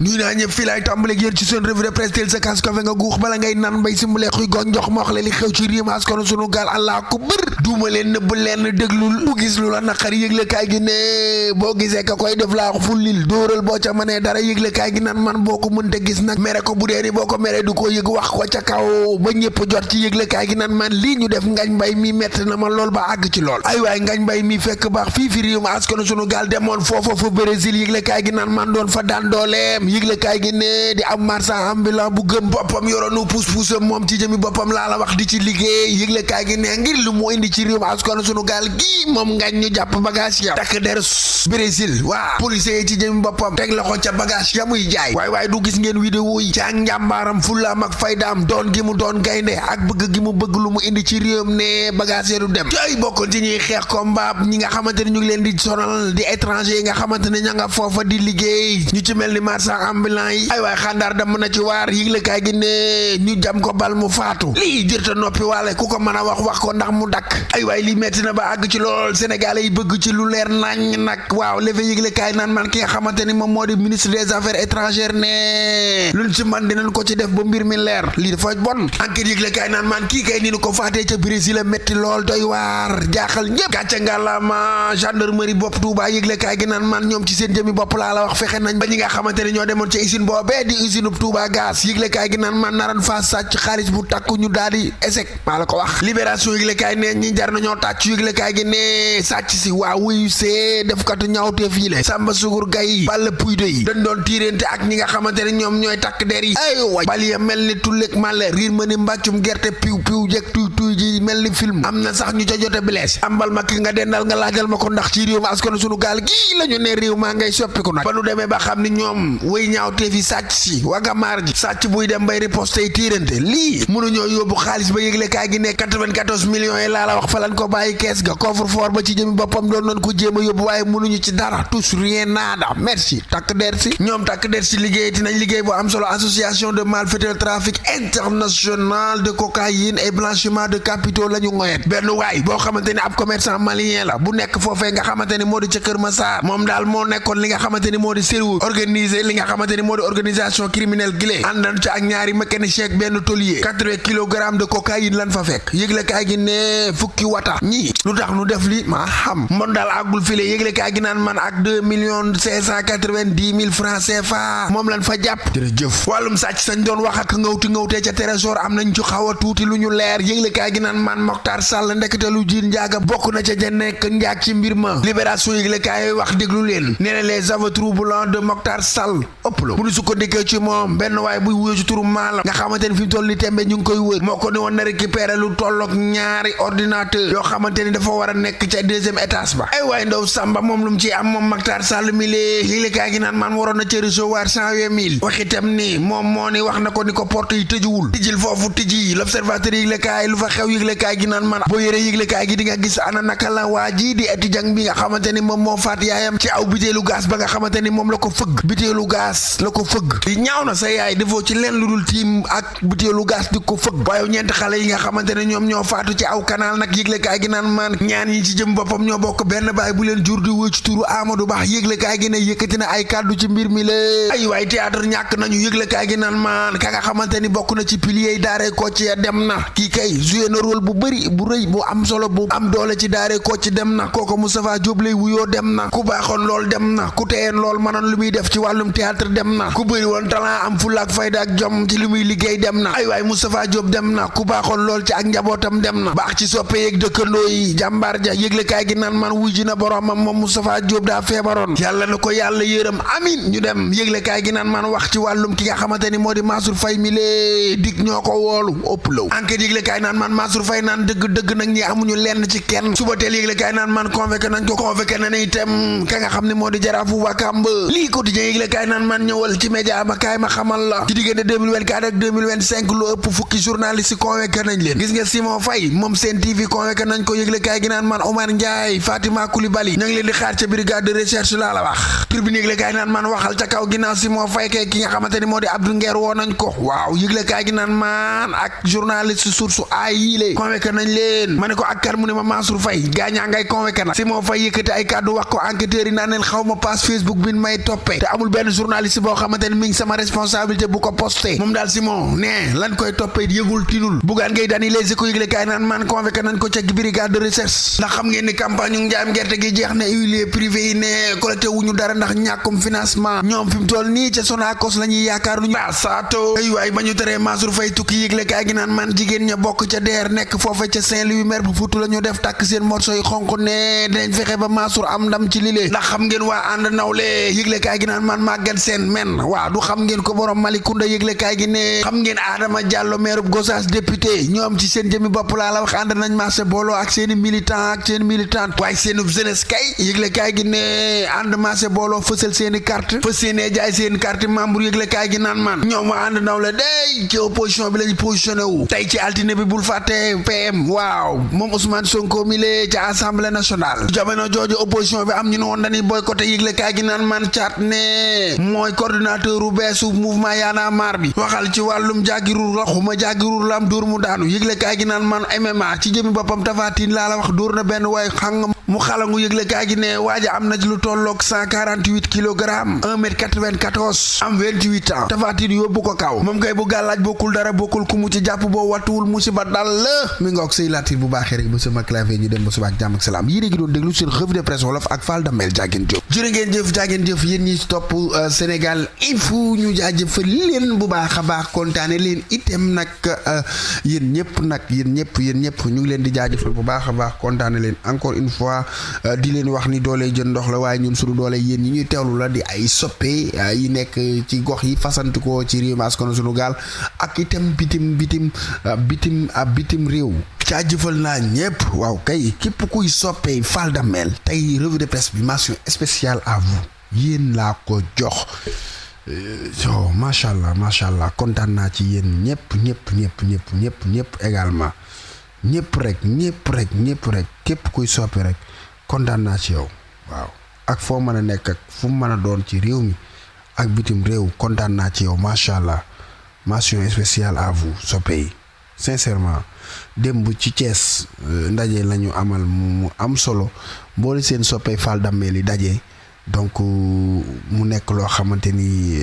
nuy naa ñëpp fii laay tàmbaleeg yéen ci seen revue de presse teel sa kaas kafe nga guux bala ngay nan mbay si mu leex xuy goñ jox ma wax la li xew ci réew mi askanu sunu gaal allah ko bër duuma leen nëbb leen déglul bu gis lu la naqar yëgle kaay gi ne boo gisee ka koy def laa fullil dóoral boo ca mënee dara yëgle kaay gi nan man boo ko mënte gis nag mere ko bu dee ni boo ko meree du ko yëg wax ko ca kaw ba ñëpp jot ci yëgle kaay gi nan man lii ñu def ngañ mbay mi metti na ma lool ba àgg ci lool ay waay ngañ mbay mi fekk baax fii fi réew mi askanu sunu gaal demoon foofa fa Brésil yëgle kaay gi nan man doon fa daan dooleem yëgle kaay gi ne di am marchand ambulant bu gëm boppam yoroonu puus-puusam moom ci jëmi boppam laa la wax di ci liggéey yëgle kaay gi ne ngir lu mu indi ci réew mi askanu sunu gaal gi moom ngañ ñu jàpp bagage ya takk der Brésil waa policier yi ci jëmi boppam teg la ko ca bagage ya muy jaay waaye du gis ngeen vidéo yi ca njàmbaaram fullaam ak faydaam doon gi mu doon gaynde ak bëgg gi mu bëgg lu mu indi ci réewam ne bagage ya du dem tey bokkoon ci ñuy xeex combat ñi nga xamante ne ñu ngi leen di sonal di étranger yi nga xamante ne ña nga foofa di liggéey ñu ci mel ni marchand ambulant ay waay xandaar dem na ci waar yëgle kaay gi ne ñu jam ko bal mu faatu lii jërta noppi waale ku ko mën a wax ko ndax mu dakk ay waay lii metti na ba àgg ci lool sénégalais yi bëgg ci lu leer nañ nag waaw lefe yëgle kaay naan man ki nga xamante ni moom moo di ministre des affaires étrangères ne luñ ci man dinañ ko ci def ba mbir mi leer lii dafa bon enquête yëgle kaay naan man kii kay ni ñu ko faatee ca Brésil a metti lool doy waar jaaxal ñëpp gàcce ngàllama gendarmerie bopp Touba yëgle kaay gi naan man ñoom ci seen jëmi bopp laa la wax fexe nañ ba ñi nga xamante ne ñoo demoon ci usine boobee di usine Touba gaz yëgle kaay gi naan man naran fa sàcc xaalis bu takku ñu daal di échec maa la ko wax libération yëgle kaay ne ñi jar nañoo tàcc yëgle kaay gi ne sàcc si waa wuyu see def katu ñaawteef yi le Samba Sugur Gay balla puydo yi dañ doon tiirante ak ñi nga xamante ne ñoom ñooy takk der yi ay way bal ya mel ni tulleeg màlle riir ma ni mbàccum gerte piw jek tuy ji mel ni film am na sax ñu ca jote bilees ambal ma ki nga dendal nga laajal ma ko ndax ci réew ma askanu sunu gaal gii la ñu ne réew maa ngay soppiku nag ba nu demee ba xam ni ñoom way ñaawteef yi sàcc si wagamaar ji sàcc buy dem bay riposte yi tiirante lii mënuñoo yóbbu xaalis ba yëgle kaay gi ne 94 millions yi laa la wax fa lañ ko bàyyi kees ga coffre-fort ba ci jëmi boppam doon nañ ko jéem a yóbbu waaye mënuñu ci dara tous rien nada merci takk der si ñoom takk der si liggéey ti nañ liggéey bu am solo association de malfaiteurs trafic international de cocaïne et blanchiment de capitaux la ñu ngoyet benn waay boo xamante ni ab commerçant malien la bu nekk foofee nga xamante ni moo di ca Kër Massar moom daal moo nekkoon li nga xamante ni moo di cerveau organisé li nga xamante ni moo di organisation criminelle gilée àndan ci ak ñaari mécanicien ak benn tôlier 80 kilogrammes de cocaïne lan fa fekk yëgle kaay gi ne fukki wata ñii lu tax nu def li maa xam mbon daal àggul file yëgle kaay gi naan man ak 2,590,000 francs CFA moom lan fa jàpp jërëjëf wàllum sàcc sañ doon wax ak ngawtee ca trésor am nañ ci xaw a tuuti lu ñu leer yëgle kaay gi naan man Mokhtar Sall ndekete lu jiin njaaga bokk na ca ja nekk njaag ci mbir ma libération yëgle kaay wax déglu leen nee na les aveux troublants de Mokhtar Sall ëpp la bu ñu sukkandikoo ci moom benn waaye buy wuyoo ci turu maalam nga xamante ni fi mu toll ni tembe ñu ngi koy wër moo ko ni woon na récupérer lu tollook ñaari ordinateur yoo xamante ni dafa war a nekk ca deuxième étage ba ay waaye ndaw Samba moom lu mu ci am moom Mokhtar Sall mi lee yëgle kaay gi naan man waroon na ca recevoir 120 000 waxitam ni moom moo ni wax na ko ni ko porte yi tëjuwul tijjil foofu tijji l'observateur yëgle kaay lu fa xew yëgle kaay gi naan man boo yëree yëgle kaay gi di nga gis ana naka la waa ji di étudiant bi nga xamante ni moom moo faat yaayam ci aw bitéelu gaz ba nga xamante ni moom la ko fëgg bitéelu gaz la ko fëgg di ñaaw na sa yaay defoo ci leen lu dul tiim ak bitéelu gaz di ko fëgg waaye ñeenti xale yi nga xamante ne ñoom ñoo faatu ci aw canal nag yëgle kaay gi naan man ñaan yi ci jëm boppam ñoo bokk benn baay bu leen jur di wëy ci turu Amadou Ba yëgle kaay gi ne yëkkati na ay kàddu ci mbir mi la ay waay théâtre ñàkk nañu yëgle kaay gi naan man ka nga xamante ni bokk na ci piliers yi daaree Kocc ya dem na kii kay joué na rôle bu bëri bu rëy bu am solo bu am doole ci daaree Kocc dem na kooku Moustapha Diop lay wuyoo dem na ku baaxoon lool dem na ku teyoon lool mënoon lu muy def ci wàllum théâtre dem na ku bëri woon talent am fulla ak fayda ak jom ci li muy liggéey dem na ay waay Moustapha Diop dem na ku baaxoon lool ci ak njabootam dem na baax ci soppe yeeg dëkkandoo yi jàmbaar ja yëgle kaay gi naan man wuy ji na boromam moom Moustapha Diop daa feebaroon yàlla na ko yàlla yërëm amin ñu dem yëgle kaay gi naan man wax ci wàllum ki nga xamante ni moo di Mansour Faye mi lee dig ñoo ko woolu ëpp law enquête yëgle kaay naan man Mansour Faye naan dëgg nag ñi amuñu lenn ci kenn suba teel yëgle kaay naan man convoqué nañ ko convoqué na ne itam ka nga xam ne moo di jaraafu Wakam lii quotidien yëgle kaay naan man ñëwal ci média ma kaay ma xamal la ci diggante 2024 ak 2025 lu ëpp fukki journaliste convoqué nañ leen gis nga Simon Faye moom Sen TV convoqué nañ ko yëgle kaay gi naan man Omar Ndiaye Fatima Coulibaly ña ngi leen di xaar ca brigade de recherche laa la wax tribune yëgle kaay naan man waxal ca kaw ginnaaw Simon Faye kay ki nga xamante ni moo di Abdou Nguer woo nañ ko waaw yëgle kaay gi naan man ak journaliste source ay yii lée convoqué nañ leen ma ne ko ak kan mu ne ma Mansour Faye gaañaa ngay convoqué nag Simon Faye yëkkati ay kàddu wax ko enquêteurs yi naan leen xaw ma page Facebook bi may toppee te amul benn journal journaliste boo xamante ne mi ngi sama responsabilité bu ko posté moom daal Simon ne lan koy toppee yëgul tinul Bougane Gueye Dany Les Échos yëgle kaay naan man convoqué nañ ko ca brigade de recherche ndax xam ngeen ni campagne yu njaayam gerte gi jeex na huiliers privés yi ne collecté wuñu dara ndax ñàkkum financement ñoom fi mu toll nii ca Sonacos la ñuy yaakaar lu ñu saato ay waay ba ñu teree Mansour Faye tukki yëgle kaay gi naan man jigéen ña bokk ca DER nekk foofa ca Saint-Louis maire bu Fuuta la ñu def tàkk seen morceau yi xonq ne dinañ fexe ba Mansour am ndam ci lile ndax xam ngeen waa ànd nawle yëgle kaay gi naan man Maguette Sène men waaw du xam ngeen ko borom Malicounda yëgle kaay gi ne xam ngeen Adama Diallo maire bu Gossas député ñoom ci seen jëmi bopp laa la wax ànd nañ marché booloo ak seeni militant ak seen militante waaye seenu jeunesse kay yëgle kaay gi ne ànd marché booloo fësal seeni carte fës seenee jaay seen carte membre yëgle kaay gi naan man ñoom waa ànd nawle day ci opposition bi lañu positionné wu tey ci altine bi bul fàtte PM waaw moom Ousmane Sonko mi lee ca assemblée nationale jamono jooju opposition bi am ñu ne woon dañuy boycotté yëgle kaay gi naan man caat ne mooy coordinateur u beesu mouvement Y'en a marre bi waxal ci wàllum jàggiruur raxuma jàggiruur la am dóor mu daanu yëgle kaay gi naan man MMA ci jëmi boppam Tapha Tine laa la wax dóor na benn waaye xang mu xalangu yëgle kaay gi ne waaja am na ci lu tolloog 148 kilogrammes 1m94 am 28 ans Tapha Tine yóbbu ko kaw moom kay bu gàllaaj bokkul dara bokkul ku mu ci jàpp boo wattuwul musiba dal la mi ngoog sëy latir bu baaxee rek ba sama clavier ñu dem ba suba ak jàmm ak salaam yéen a ngi doon déglu seen revue de presse wolof ak Fall Damel jaageen jëf jërë ngeen jëf jaageen jëf yéen ñi topp Sénégal Info ñu jaajëfal leen bu baax a baax kontaane leen itam nag yéen ñëpp ñu ngi leen di jaajëfal bu baax a baax kontaane leen encore une fois di leen wax ni doole jën ndox la waaye ñun suñu doole yéen ñi ñuy teewlu la di ay soppe yi nekk ci gox yi fasanti ko ci réew mi askanu sunu gaal ak itam bitim réew jaajëfal naa ñëpp waaw kay képp kuy soppee Fall Damel tey revue de presse bi mention spéciale à vous yéen laa ko jox macha allah kontaan naa ci yéen ñëpp également ñëpp rek képp kuy soppe rek kontaan naa ci yow waaw ak foo mën a nekk ak fu mu mën a doon ci réew mi ak bitim réew kontaan naa ci yow macha allah mention spéciale à vous soppe yi sincèrement démb ci Thiès ndaje lañu amal mu am solo boole seen soppe Fall Damel yi daje donc mu nekk loo xamante ni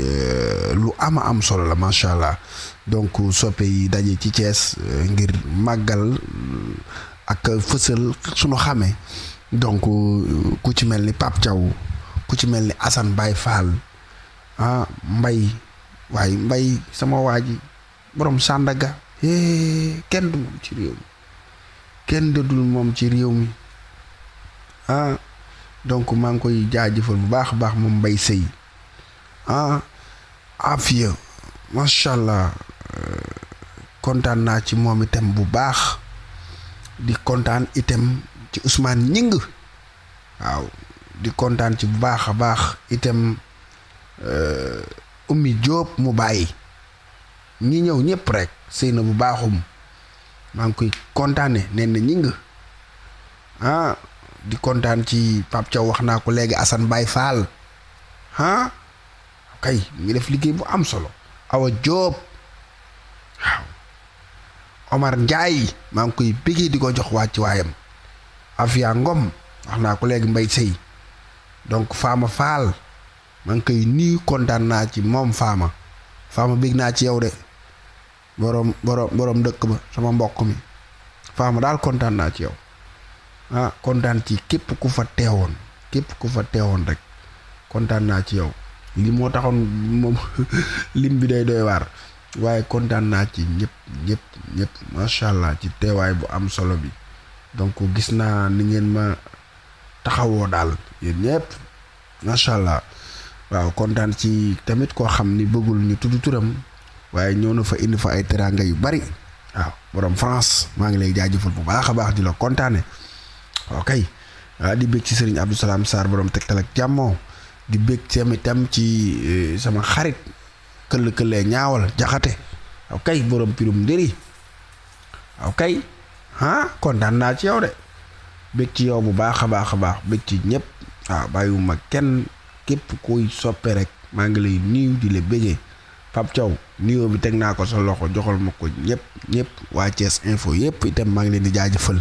lu am solo la macha allah donc soppe yi daje ci Thiès ngir màggal ak fësal sunu xamee donc ku ci mel ni Pape Thiaw ku ci mel ni Assane Baye Fall Mbay sama waa ji borom Sandaga kenn du moom ci réew mi kenn dëddul moom ci réew mi donc maa ngi koy jaajëfal bu baax a baax moom Mbay Sëy Afia macha allah kontaan naa ci moom itam bu baax di kontaan itam ci Ousmane Ñing waaw di kontaan ci bu baax a baax itam Oumy Diop mu bàyyi ñi ñëw ñëpp rek sëy na bu baaxum maa ngi koy kontaane nen na Ñing di kontaan ci Pape Thiaw wax naa ko léegi Assane Baye Fall kay mu ngi def liggéey bu am solo Awa Diop waaw Omar Ndiaye maa ngi koy bëggee di ko jox wàcc waayam Afia Ngom wax naa ko léegi Mbay Sëy donc Fama Fall maa ngi koy nuyu kontaan naa ci moom Fama bëgg naa ci yow de borom dëkk ba sama mbokk mi Fama daal kontaan naa ci yow kontaan ci képp ku fa teewoon rek kontaan naa ci yow li moo taxoon moom lim bi day doy waar waaye kontaan naa ci ñëpp macha allah ci teewaay bu am solo bi donc gis naa ni ngeen ma taxawoo daal yéen ñëpp macha allah waaw kontaan ci tamit koo xam ni bëggul ñu tudd turam waaye ñëw na fa indi fa ay teraanga yu bari waaw borom France maa ngi lay jaajëfal bu baax a baax di la kontaane ok di bég ci Serigne Abdou Salam Sarr borom Tektal ak Jàmmoo di bég itam ci sama xarit këll ñaawal jaxate ok borom pirum ndëri ok kontaan naa ci yow de bég ci yow bu baax a baax bég ci ñëpp waaw bàyyiwuma kenn képp kuy soppe rek maa ngi lay nuyu di la bégee Pape Thiaw nuyoo bi teg naa ko sa loxo joxal ma ko ñëpp waa Thiès Info yëpp itam maa ngi leen di jaajëfal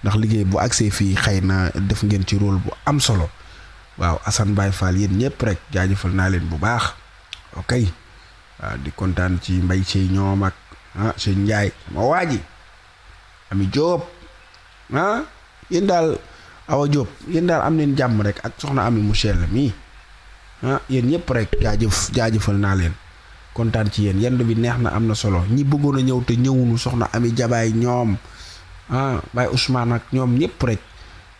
ndax liggéey bu agsee fii xëy na def ngeen ci rôle bu am solo waaw Assane Baye Fall yéen ñëpp rek jaajëfal naa leen bu baax ok waaw di kontaan ci mbay sey ñoom ak sëñ Njaay sama waaji Ami Jóob yéen daal Awa Jóob yéen daal am neen jàmm rek ak soxna Ami mu sell mii yéen ñëpp rek jaajëfal naa leen kontaan ci yéen yendu bi neex na am na solo ñi bëggoon a ñëw te ñëwunu soxna Ami Jabaay ñoom Baay Ousmane ak ñoom ñëpp rek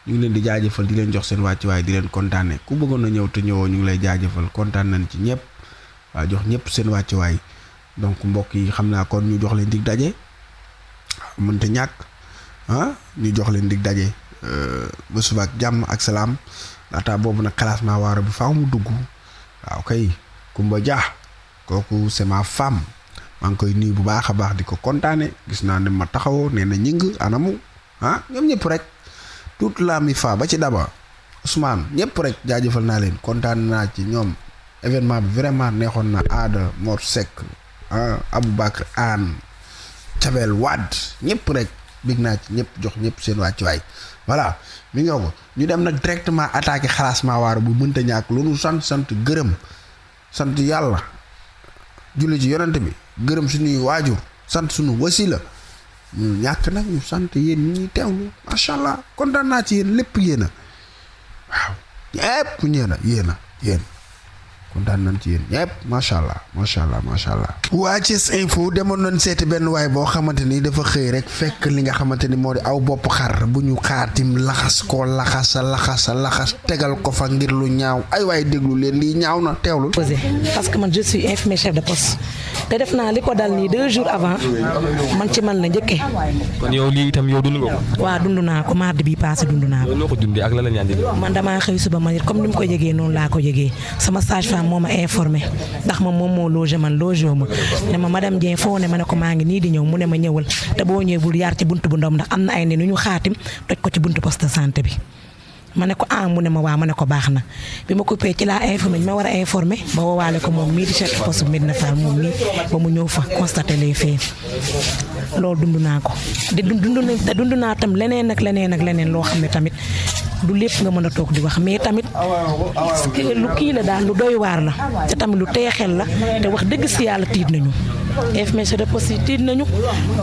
ñu ngi leen di jaajëfal di leen jox seen wàccuwaay di leen kontaane ku bëggoon a ñëw te ñëwoo ñu ngi lay jaajëfal kontaan nañ ci ñëpp waaw jox ñëpp seen wàccuwaay donc mbokk yi xam naa kon ñu jox leen dig daje mënta ñàkk ñu jox leen dig daje ba suba ak jàmm ak salaam laata boobu nag classement waaro bi faaw mu dugg waaw kay Kumba Dia kooku c'est ma femme maa ngi koy nuyu bu baax a baax di ko kontaane gis naa ne ma taxawoo nee na ñing anamu ñoom ñëpp rek toute la mi fa ba ci daba Ousmane ñëpp rek jaajëfal naa leen kontaan naa ci ñoom événement bi vraiment neexoon na Aada Mor Seck Aboubacar Anne Cabel Wade ñëpp rek bég naa ci ñëpp jox ñëpp seen wàccuwaay voilà mi ngi ko ñu dem nag directement attaqué xalaasmaa waaro bu mënta ñàkk lu nu sant gërëm sant yàlla julli ci yonent bi gërëm suñuy waajur sant suñu wasila ñu ñàkk nag ñu sant yéen ñi ñuy teewlu macha allah kontaan naa ci yéen lépp yéen a waaw ñëpp yéen kontaan nañ ci yéen ñëpp macha allah. waa Thiès Info demoon nañ seeti benn waay boo xamante ni dafa xëy rek fekk li nga xamante ni moo di aw bopp xar bu ñu xaatim laxas tegal ko fa ngir lu ñaaw ay waay déglu leen lii ñaaw na teewlu. parce que man je suis infirmier chef de poste te def naa li ko dal nii 2 jours avant man ci man la njëkkee. kon yow lii itam yow dund nga ko. waaw dund naa ko mardi bi passé dund naa ko. noo ko dundee ak la ñaan di man damaa xëy suba ma comme ni mu ko yëgee noonu laa ko yëgee sama sage-femme moo ma informé ndax moom moo logé man logé ma ne ma madame Dieng foo ne ma ne ko maa ngi nii di ñëw mu ne ma ñëwal te boo ñëwee bul yaar ci buntu bu ndom ndax am na ay ne nu ñu xaatim toj ko ci buntu poste de santé bi ma ne ko mu ne ma waa ma ne ko baax na bi ma coupé ci laa informé ñu ma war a informé ba woowaale ko moom mii di chef poste bu Médina Fall moom mii ba mu ñëw fa constaté les faits loolu dund naa ko te dund naa tam leneen ak leneen loo xam ne tamit du lépp nga mën a toog di wax mais tamit lu kii la daal lu doy waar la te tamit lu teexel la te wax dëgg si yàlla tiit nañu infirmier de poste yi tiit nañu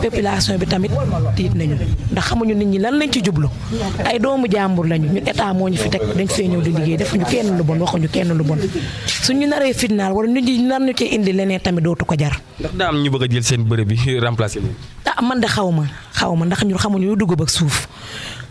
population bi tamit tiit nañu ndax xamuñu nit ñi lan lañ ci jublu ay doomu jàmbur lañu ñun état moo ñu fi teg dañ fee ñëw di liggéey defuñu kenn lu bon waxuñu kenn lu bon suñu naree fitnaal wala nit ñi nar ñu ci indi leneen tamit dootu ko jar. ndax daa am ñu bëgg a jël seen bërëb bi remplacer leen. man de xaw ma ndax ñun xamuñu lu dugg ba suuf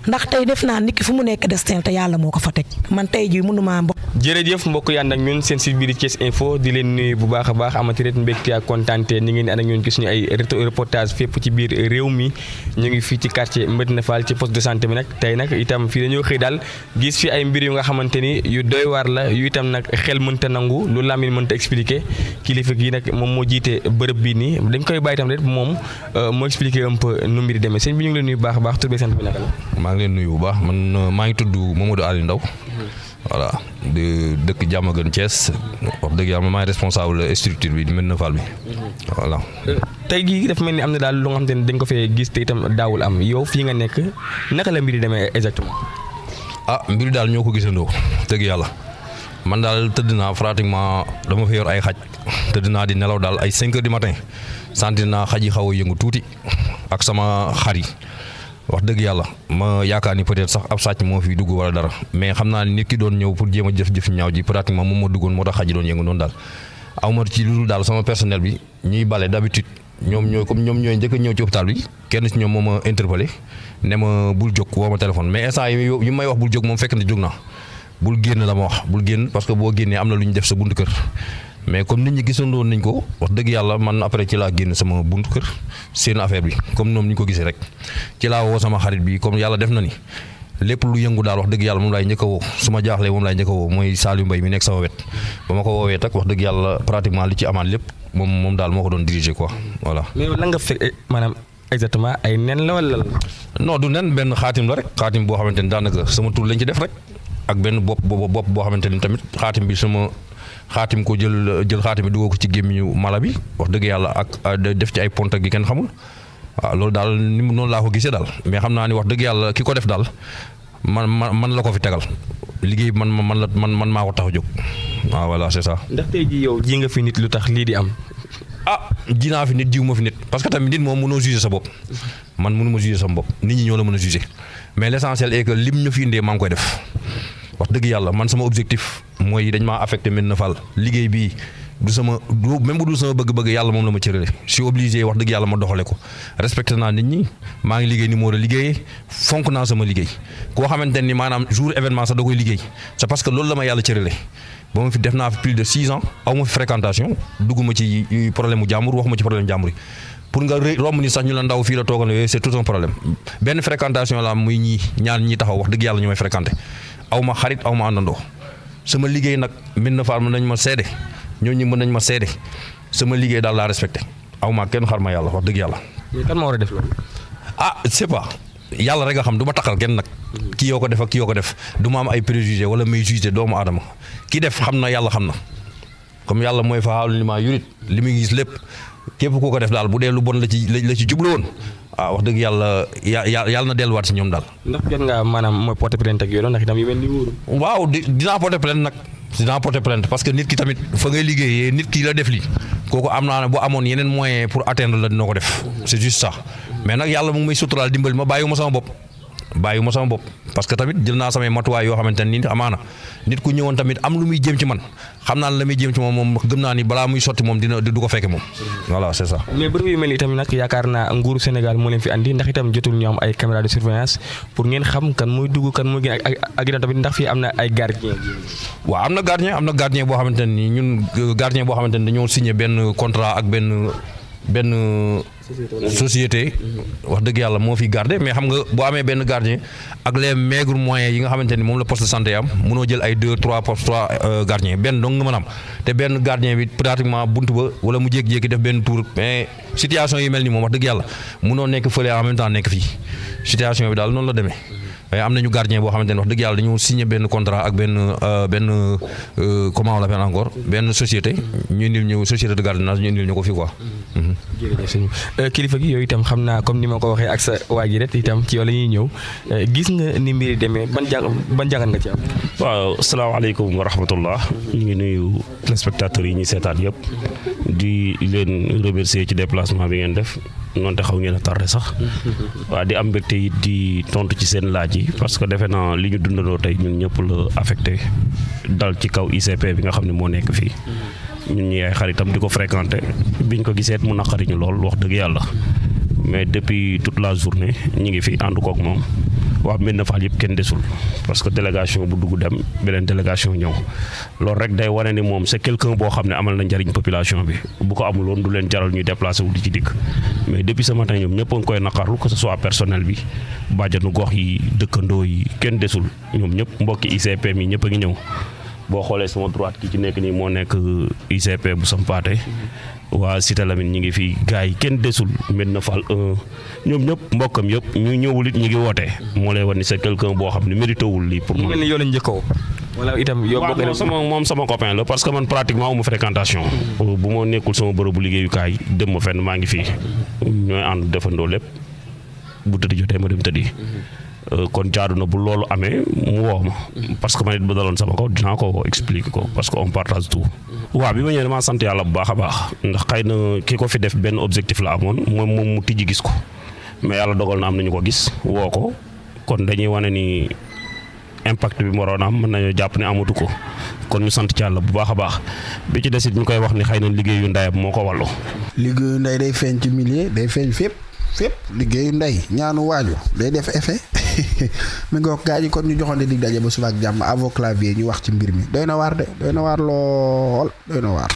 ndax tey def naa nit ki fu mu nekk destin te yàlla moo ko fa teg man tey jii mënuma jërëjëf mbokk yi ànd ak ñun seen site bi di Thiès Info di leen nuyu bu baax a baax amati ret mbégte ak kontaante ni ngeen ànd ak ñun ci suñu ay reportage fépp ci biir réew mi ñu ngi fii ci quartier Médina Fall ci poste de santé bi nag tey nag itam fii dañoo xëy daal gis fi ay mbir yu nga xamante ni yu doy waar la yu itam nag xel mënta nangu lu làmmiñ mënta expliquer kilifa gi nag moom moo jiite bërëb bi nii dañ koy bàyyi itam rek moom moo expliquer un peu nu mbir demee sëñ bi ñu ngi leen nuyu bu baax a baax tur beeg sant bi naka la. maa ngi leen nuyu bu baax man maa ngi tudd Mamadou Ali Ndaw voilà de dëkk Diamaguène Thiès wax dëgg yàlla maay responsable structure bi di Médina Fall bi voilà. tey jii dafa mel ni am na daal lu nga xamante ne dañ ko fee gis te itam daawul am yow fii nga nekk naka la mbir yi demee exactement. mbir daal ñoo ko gisandoo dëgg yàlla man daal tëdd naa pratiquement dama fa yor ay xaj tëdd naa di nelaw daal ay 5 heures du matin sentir naa xaj yi xaw a yëngu tuuti ak sama xar yi. wax dëgg yàlla ma yaakaar ni peut-être sax ab sàcc moo fi dugg wala dara mais xam naa ni nit ki doon ñëw pour jéem a jëf ñaaw ji pratiquement moom moo duggoon moo tax xaj yi doon yëngu noonu daal awma ci lu dul daal sama personnel bi ñuy bale d'habitude ñoom ñooy njëkk a ñëw ci hôpital bi kenn ci ñoom moo ma interpellé ne ma bul jóg woo ma téléphone mais instant yi may wax bul jóg moom fekk na jóg naa bul génn la ma wax bul génn parce que boo génnee am na lu ñu def sa buntu kër mais comme nit ñi gisandoon nañ ko wax dëgg yàlla man après ci laa génn sama buntu kër seen affaire bi comme ñoom ni ñu ko gisee rek ci laa woo sama xarit bi comme yàlla def na ni lépp lu yëngu daal wax dëgg yàlla moom laay njëkk a woo su ma jaaxlee moom laay njëkk a woo mooy Saliou Mbaye mi nekk sama wet ba ma ko woowee tak wax dëgg yàlla pratiquement li ci amaat lépp moom daal moo ko doon diriger quoi voilà. mais lan nga fekk maanaam exactement ay nen la wala. non du nen benn xaatim la rek xaatim boo xamante ni daanaka sama tur lañ ci def rek ak benn bopp boo xamante ni tamit xaatim bi sama. xaatim ko jël xaatim bi duggoo ko ci gémmiñu mala bi wax dëgg yàlla ak def ci ay pont ak gi kenn xamul waaw loolu daal ni mu noonu laa ko gisee daal mais xam naa ni wax dëgg yàlla ki ko def daal man la ko fi tegal liggéey man maa ko tax a jóg waaw voilà c'est ça. ndax tey jii yow ji nga fi nit lu tax lii di am. ji naa fi nit jiw ma fi nit parce que tamit nit moom mënoo juger sa bopp man mënu ma juger sama bopp nit ñi ñoo la mën a juger mais l'essentiel est que lim ñu fi indee maa ngi koy def wax dëgg yàlla man sama objectif mooy dañ maa affecté Médina Fall liggéey bii même bu dul sama bëgg-bëgg yàlla moom la ma cërale je suis obligé wax dëgg yàlla ma doxale ko respecté naa nit ñi maa ngi liggéey ni moo war a liggéeyee fonk naa sama liggéey koo xamante ni maanaam jour événement sax da koy liggéey c'est parce que loolu la ma yàlla cërale ba ma fi def naa fi plus de 6 ans aw ma fi fréquentation dugguma ci problème mu jàmbur waxuma ci problème jàmbur yi pour nga romb ni sax ñu la ndaw fii la toogal yooyu c'est tout un problème benn fréquentation la muy ñaar ñi taxaw wax dëgg yàlla ñu may fréquenté aw ma xarit aw ma àndandoo sama liggéey nag Médina Fall mën nañ ma seede ñooñu mën nañ ma seede sama liggéey daal laa respecté aw ma kenn xar ma yàlla wax dëgg yàlla. mais kan ma war a def loolu. c'est pas yàlla rek nga xam du ma taxal kenn nag kii yoo ko def ak kii yoo ko def du ma am ay préjugés wala may jugé doomu aadama ki def xam na yàlla xam na comme yàlla mooy fa'aalun limaa yuriid li muy gis lépp képp ku ko def daal bu dee lu bon la ci jublu woon wax dëgg yàlla na delluwaat si ñoom daal. ndax jot nga maanaam mooy porter plainte ak yooyu ndax itam yu mel ni wóoru. waaw dinaa porter plainte nag dinaa porter plainte parce que nit ki tamit fa ngay liggéeyee nit ki la def lii kooku am naa ne bu amoon yeneen moyen pour atteindre la dina ko def c'est juste ça mais nag yàlla mu ngi may suturaal dimbali ma bàyyiwuma sama bopp parce que tamit jël naa samay matuwaay yoo xamante ni amaana nit ku ñëwoon tamit am lu muy jéem ci man xam naa ne la muy jéem ci moom gëm naa ni balaa muy sotti moom du ko fekke moom voilà c'est ça. mais bërëb yu mel ni tamit nag yaakaar naa nguuru Sénégal moo leen fi andi ndax itam jotul ñu am ay caméra de surveillance pour ngeen xam kan muy dugg kan muy génn ak itam tamit ndax fii am na ay gardien. waaw am na gardien boo xamante ni ñun gardien boo xamante ni dañoo signé benn contrat ak benn société wax dëgg yàlla moo fi garder mais xam nga boo amee benn gardien ak les maigres moyens yi nga xamante ni moom la poste de santé am mënoo jël ay 3 gardiens benn dong nga mën am te benn gardien bi pratiquement buntu ba wala mu jékki-jékki def benn tour mais situation yi mel ni moom wax dëgg yàlla mënoo nekk fële en même temps nekk fii situation bi daal noonu la demee. am nañu gardien boo xamante ne wax dëgg yàlla dañoo signé benn contrat ak benn comment on l'appelle encore benn société ñu indil ñu société de gardiennage ñu indil ñu ko fii quoi. jërëjëf sëñ kilifa gi yooyu itam xam naa comme ni ma ko waxee ak sa waa ji rek itam ci yow la ñuy ñëw gis nga ni mbiri demee ban jàngat nga ci am. waaw asalaamaaleykum wa rahmatullah ñu ngi nuyu téléspectateurs yi ñuy seetaan yëpp di leen remercier ci déplacement bi ngeen def. noonte xaw ngeen a tardé sax waaw di am mbégte it di tontu ci seen laaj yi parce que defe naa li ñu dundandoo tey ñun ñëpp la affecté dal ci kaw ICP bi nga xam ne moo nekk fii ñun ñi ay xaritam di ko fréquenté biñ ko gisee mu naqari ñu lool wax dëgg yàlla mais depuis toute la journée ñi ngi fi ànd kook moom waa Médina Fall yëpp kenn desul parce que délégation bu dugg dem beneen délégation ñëw loolu rek day wane ni moom c'est quelqu'un boo xam ne amal na njariñ population bi bu ko amul woon du leen jaral ñuy déplacé wu di ci dikk mais depuis ce matin ñoom ñëpp a ngi koy naqarlu que ce soit personnel bi bàjjanu gox yi dëkkandoo yi kenn desul ñoom ñëpp mbokki ICP mi ñëpp a ngi ñëw boo xoolee sama droite ki ci nekk nii moo nekk ICP bu Sampaate waa Cité Lamine ñi ngi fi gars yi kenn desul Médina Fall ñoom ñëpp mbokkam yëpp ñu ñëwul it ñu ngi woote moo lay wan ni c'est quelqu'un boo xam ne mérité wul lii pour mu mel ni yow la njëkkoo wala itam yow bokk na moom sama copain la parce que man pratiquement amu fréquentation bu ma nekkul sama bërëbu liggéeyukaay dem ma fenn maa ngi fii ñooy ànd defandoo lépp bu tëddi jotee ma dem tëddi kon jaadu na bu loolu amee mu woo ma parce que man it ba daloon sama kaw dinaa ko expliquer ko parce que on partage tout. waaw bi ma ñëwee damaa sant yàlla bu baax a baax ndax xëy na ki ko fi def benn objectif la amoon moom mu tijji gis ko mais yàlla dogal na am nañu ko gis woo ko kon dañuy wane ni impact bi mu waroon am mën nañoo jàpp ne amatu ko kon ñu sant ci yàlla bu baax a baax bi ci des it ñu koy wax ni xëy na liggéeyu ndayam moo ko wàllu. liggéeyu nday day feeñ ci milieu day feeñ fépp liggéeyu nday ñaanu waaju day def effet mi ngi wax gaa yi kon ñu joxoon dig daje ba suba ak jàmm avo clavier ñu wax ci mbir mi doy na waar lool doy na waar.